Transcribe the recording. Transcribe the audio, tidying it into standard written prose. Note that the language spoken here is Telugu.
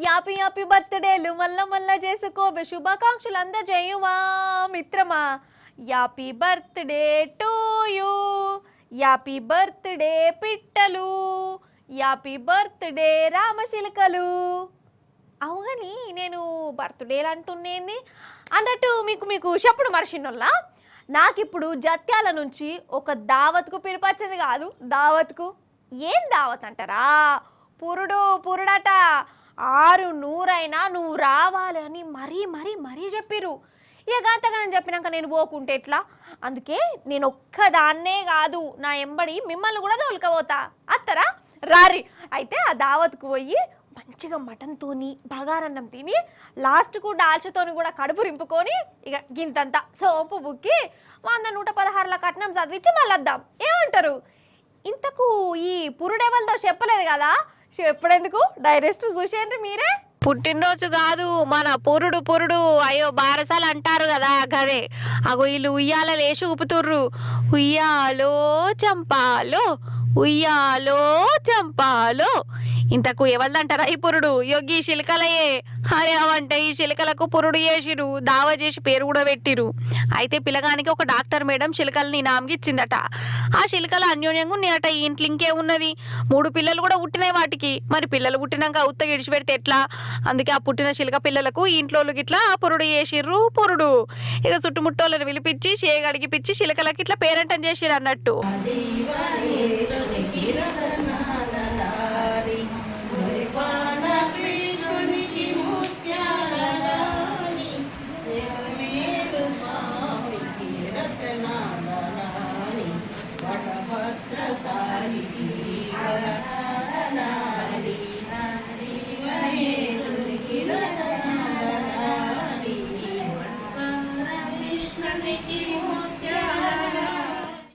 యాపీ యాపీ బర్త్డేలు మల్ల మల్ల చేసుకోవే శుభాకాంక్షలు అందజేయువా మిత్రమా. Happy birthday to you, happy birthday పిట్టలు, యాపీ బర్త్డే రామశిలకలు. అవుగని నేను బర్త్డేలు అంటున్నేంది అన్నట్టు మీకు చెప్పుడు మర్చినోళ్ళ. నాకిప్పుడు జత్యాల నుంచి ఒక దావత్కు పిలిపచ్చింది కాదు. దావత్కు ఏం దావత్ అంటారా? పురుడట 600 నువ్వు రావాలి అని మరీ చెప్పిరు. ఇక అంతగానం చెప్పినాక నేను పోకుంటే ఎట్లా? అందుకే నేను ఒక్కదాన్నే కాదు, నా ఎంబడి మిమ్మల్ని కూడా తోలుకపోతా. అత్తరా రారి. అయితే ఆ దావత్కు పోయి మంచిగా మటన్తోని బగారన్నం తిని లాస్ట్కు డాల్చతోని కూడా కడుపు రింపుకొని ఇక గింతంతా సోపు బుక్కి 100-116 కట్నం చదివించి మళ్ళొద్దాం. ఏమంటారు? ఇంతకు ఈ పురుడెవల్దో చెప్పలేదు కదా, చెప్పడెందుకు డైరెక్ట్ చూసేయండి మీరే. పుట్టినరోజు కాదు మన పురుడు అయ్యో బారసాలు అంటారు కదా గదే. అగో వీళ్ళు ఉయ్యాల లేచి ఊపుతుర్రు. ఉయ్యాలో చంపాలో ఉయ్యాలో చంపాలో. ఇంతకు ఎవరిదంటారా ఈ పురుడు? యొగ్గి శిల్కలయే అని అవంటే ఈ శిల్కలకు పురుడు చేసిరు, దావా చేసి పేరు కూడా పెట్టిరు. అయితే పిల్లగానికి ఒక డాక్టర్ మేడం శిల్కల్ని నామకి ఇచ్చిందట. ఆ శిల్కల అన్యోన్యంగా ఉన్నాయట. ఈ ఇంట్లో ఇంకే ఉన్నది 3 పిల్లలు కూడా పుట్టినాయి వాటికి. మరి పిల్లలు పుట్టినాక ఉత్తగా ఇడిచి పెడితే ఎట్లా? అందుకే ఆ పుట్టిన శిల్క పిల్లలకు ఈ ఇంట్లో గిట్లా పురుడు చేసిర్రు. పురుడు ఇక చుట్టుముట్టోళ్ళని పిలిపించి చేయగడిగిపించి శిల్కలకి ఇట్లా పేరంటం చేసిరు అన్నట్టు. Krishna